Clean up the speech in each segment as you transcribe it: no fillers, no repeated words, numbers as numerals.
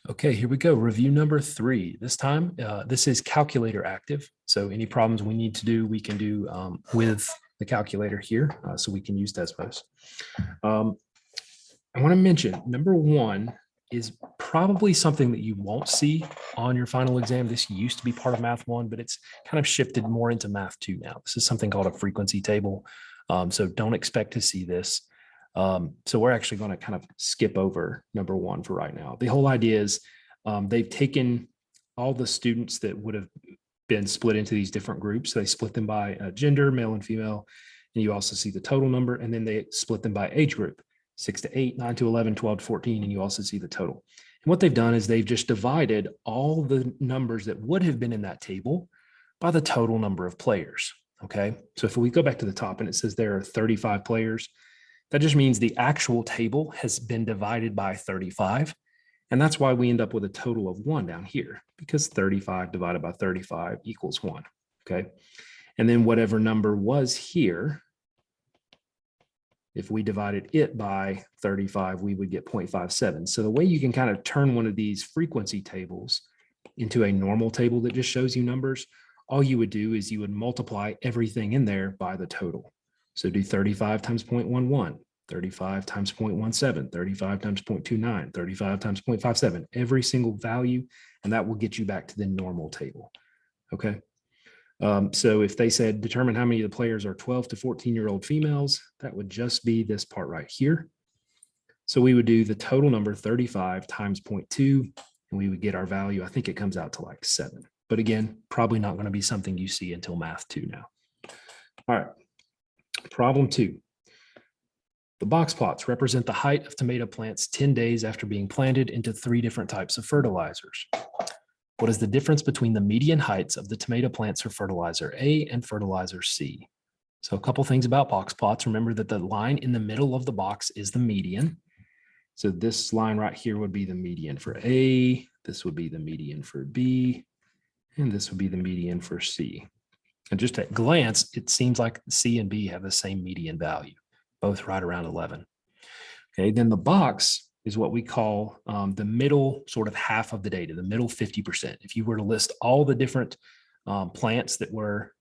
Okay, here we go. Review number 3. This time, this is calculator active. So any problems we need to do, we can do with the calculator here. So we can use Desmos. I want to mention number 1 is probably something that you won't see on your final exam. This used to be part of Math 1, but it's kind of shifted more into Math 2 now. This is something called a frequency table. So don't expect to see this. So we're actually going to kind of skip over number 1 for right now. The whole idea is they've taken all the students that would have been split into these different groups. They split them by gender, male and female, and you also see the total number, and then they split them by age group, 6 to 8, 9 to 11, 12 to 14, and you also see the total. And what they've done is they've just divided all the numbers that would have been in that table by the total number of players. Okay, so if we go back to the top and it says there are 35 players, that just means the actual table has been divided by 35. And that's why we end up with a total of 1 down here, because 35 divided by 35 equals 1. Okay. And then whatever number was here, if we divided it by 35, we would get 0.57. So the way you can kind of turn one of these frequency tables into a normal table that just shows you numbers, all you would do is you would multiply everything in there by the total. So do 35 times 0.11, 35 times 0.17, 35 times 0.29, 35 times 0.57, every single value, and that will get you back to the normal table. Okay. So if they said determine how many of the players are 12 to 14-year-old females, that would just be this part right here. So we would do the total number 35 times 0.2, and we would get our value. I think it comes out to like 7. But again, probably not going to be something you see until Math 2 now. All right. Problem 2. The box plots represent the height of tomato plants 10 days after being planted into 3 different types of fertilizers. What is the difference between the median heights of the tomato plants for fertilizer A and fertilizer C? So a couple things about box plots. Remember that the line in the middle of the box is the median. So this line right here would be the median for A. This would be the median for B. And this would be the median for C. And just at glance, it seems like C and B have the same median value, both right around 11. Okay, then the box is what we call the middle sort of half of the data, the middle 50%. If you were to list all the different plants that were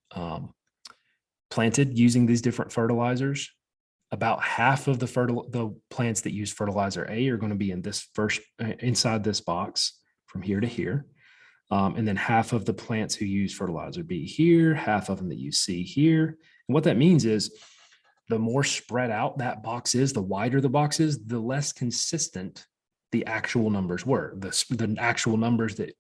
planted using these different fertilizers, about half of the plants that use fertilizer A are going to be in this inside this box from here to here. And then half of the plants who use fertilizer B here, half of them that use C here. And what that means is the more spread out that box is, the wider the box is, the less consistent the actual numbers were. The actual numbers that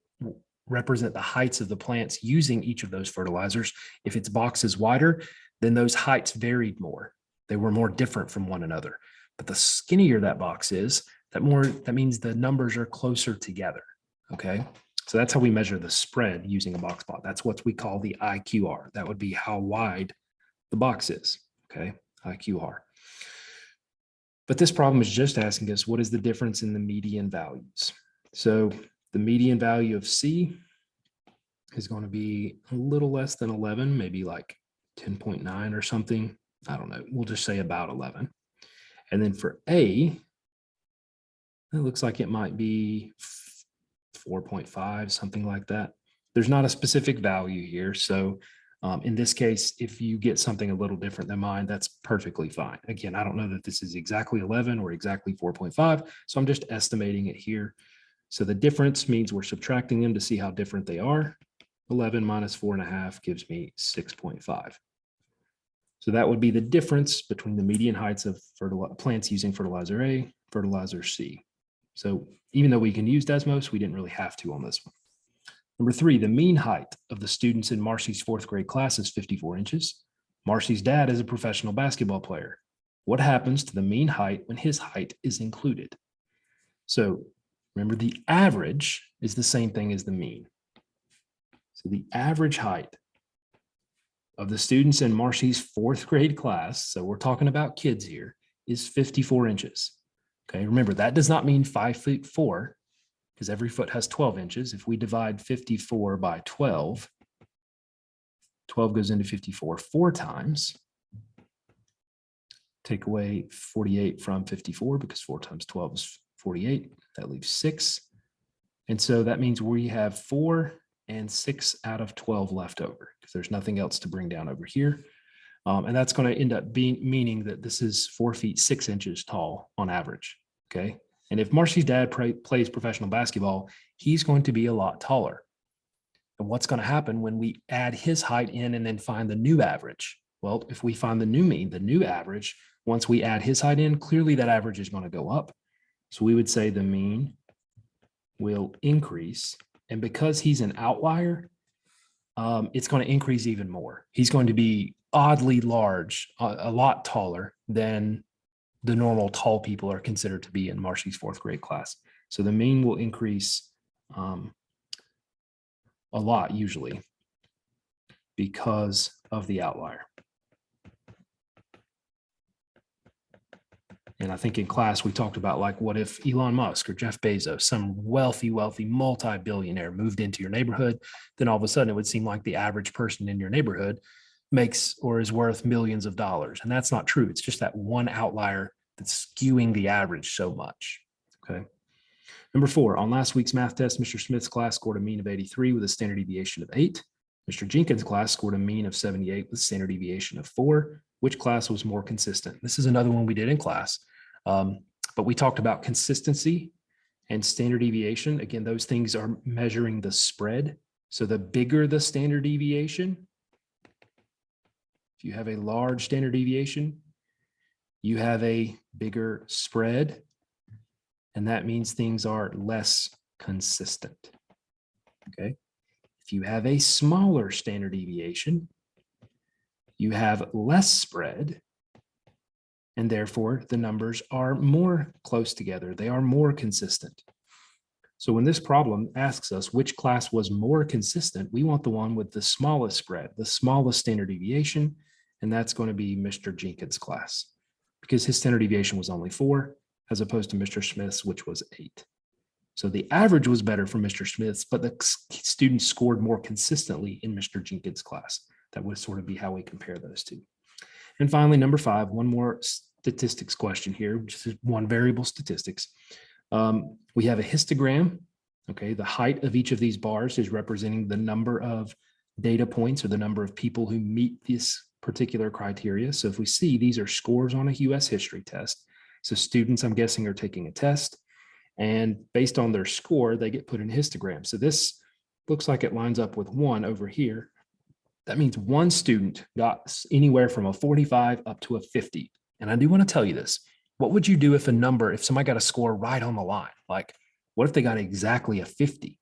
represent the heights of the plants using each of those fertilizers. If its box is wider, then those heights varied more. They were more different from one another. But the skinnier that box is, that means the numbers are closer together. Okay. So that's how we measure the spread using a box plot. That's what we call the IQR. That would be how wide the box is. Okay. IQR. But this problem is just asking us what is the difference in the median values. So the median value of C is going to be a little less than 11, maybe like 10.9 or something. I don't know. We'll just say about 11. And then for A, it looks like it might be 4.5, something like that. There's not a specific value here. So in this case, if you get something a little different than mine, that's perfectly fine. Again, I don't know that this is exactly 11 or exactly 4.5, so I'm just estimating it here. So the difference means we're subtracting them to see how different they are. 11 minus 4.5 gives me 6.5. So that would be the difference between the median heights of plants using fertilizer A, fertilizer C. So even though we can use Desmos, we didn't really have to on this one. Number 3, the mean height of the students in Marcy's 4th grade class is 54 inches. Marcy's dad is a professional basketball player. What happens to the mean height when his height is included? So remember, the average is the same thing as the mean. So the average height of the students in Marcy's 4th grade class, so we're talking about kids here, is 54 inches. Okay, remember, that does not mean 5'4", because every foot has 12 inches. If we divide 54 by 12, 12 goes into 54 4 times. Take away 48 from 54 because 4 times 12 is 48. That leaves 6. And so that means we have 4 and 6 out of 12 left over because there's nothing else to bring down over here. And that's going to end up being meaning that this is 4 feet 6 inches tall on average. Okay. And if Marcy's dad plays professional basketball, he's going to be a lot taller. And what's going to happen when we add his height in and then find the new average? Well, if we find the new mean, the new average, once we add his height in, clearly that average is going to go up. So we would say the mean will increase. And because he's an outlier, it's going to increase even more. He's going to be oddly large, a lot taller than the normal tall people are considered to be in Marcy's 4th grade class. So the mean will increase a lot usually because of the outlier. And I think in class, we talked about like, what if Elon Musk or Jeff Bezos, some wealthy, multi-billionaire moved into your neighborhood, then all of a sudden it would seem like the average person in your neighborhood makes or is worth millions of dollars. And that's not true. It's just that one outlier that's skewing the average so much. Okay. Number 4, on last week's math test, Mr. Smith's class scored a mean of 83 with a standard deviation of 8. Mr. Jenkins' class scored a mean of 78 with a standard deviation of 4. Which class was more consistent? This is another one we did in class. But we talked about consistency and standard deviation. Again, those things are measuring the spread. So the bigger the standard deviation, if you have a large standard deviation, you have a bigger spread. And that means things are less consistent. Okay. If you have a smaller standard deviation, you have less spread. And therefore, the numbers are more close together. They are more consistent. So when this problem asks us which class was more consistent, we want the one with the smallest spread, the smallest standard deviation, and that's going to be Mr. Jenkins' class because his standard deviation was only 4 as opposed to Mr. Smith's, which was 8. So the average was better for Mr. Smith's, but the students scored more consistently in Mr. Jenkins' class. That would sort of be how we compare those two. And finally, number 5, one more statistics question here, which is one variable statistics. We have a histogram. Okay, the height of each of these bars is representing the number of data points or the number of people who meet this particular criteria. So if we see these are scores on a US history test. So students, I'm guessing, are taking a test, and based on their score, they get put in a histogram. So this looks like it lines up with 1 over here. That means one student got anywhere from a 45 up to a 50. And I do want to tell you this. What would you do if somebody got a score right on the line? Like, what if they got exactly a 50?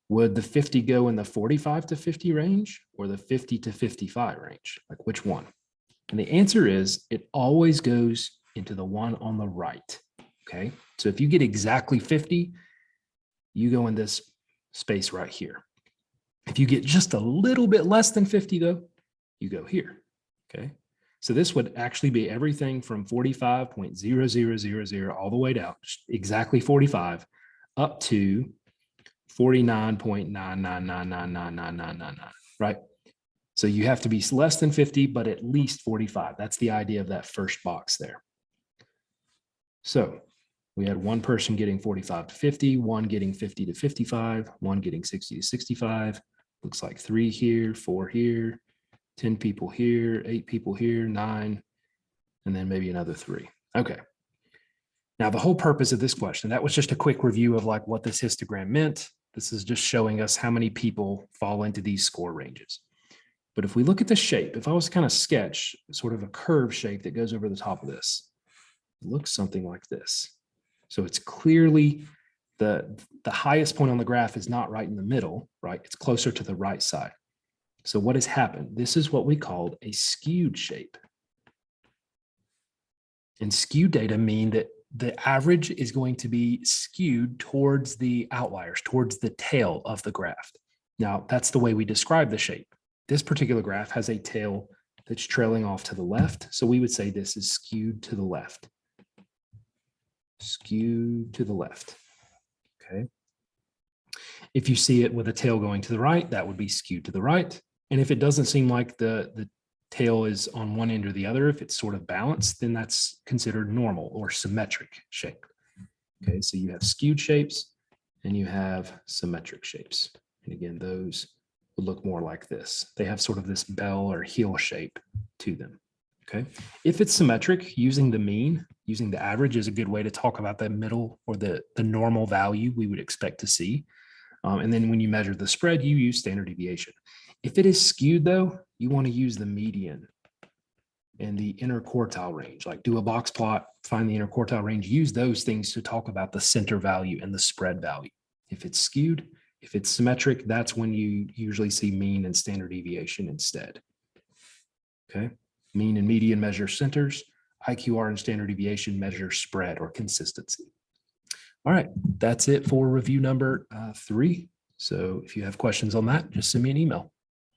Would the 50 go in the 45 to 50 range or the 50 to 55 range? Like, which one? And the answer is it always goes into the one on the right. Okay. So if you get exactly 50, you go in this space right here. If you get just a little bit less than 50 though, you go here. Okay. So this would actually be everything from 45.0000 all the way down, exactly 45, up to 49.9999999, right? So you have to be less than 50, but at least 45. That's the idea of that first box there. So we had one person getting 45 to 50, one getting 50 to 55, one getting 60 to 65. Looks like 3 here, 4 here, 10 people here, 8 people here, 9, and then maybe another 3. Okay. Now the whole purpose of this question, that was just a quick review of like what this histogram meant. This is just showing us how many people fall into these score ranges. But if we look at the shape, if I was to kind of sketch sort of a curve shape that goes over the top of this, it looks something like this. So it's clearly the highest point on the graph is not right in the middle, right? It's closer to the right side. So what has happened? This is what we called a skewed shape. And skewed data mean that the average is going to be skewed towards the outliers, towards the tail of the graph. Now, that's the way we describe the shape. This particular graph has a tail that's trailing off to the left. So we would say this is skewed to the left. Skewed to the left. Okay. If you see it with a tail going to the right, that would be skewed to the right. And if it doesn't seem like the tail is on one end or the other, if it's sort of balanced, then that's considered normal or symmetric shape. Okay, so you have skewed shapes and you have symmetric shapes. And again, those would look more like this. They have sort of this bell or heel shape to them. Okay. If it's symmetric, using the mean, using the average is a good way to talk about the middle or the normal value we would expect to see. And then when you measure the spread, you use standard deviation. If it is skewed though, you want to use the median and the interquartile range, like do a box plot, find the interquartile range, use those things to talk about the center value and the spread value. If it's skewed, if it's symmetric, that's when you usually see mean and standard deviation instead. Okay. Mean and median measure centers. IQR and standard deviation measure spread or consistency. All right, that's it for review number 3. So if you have questions on that, just send me an email.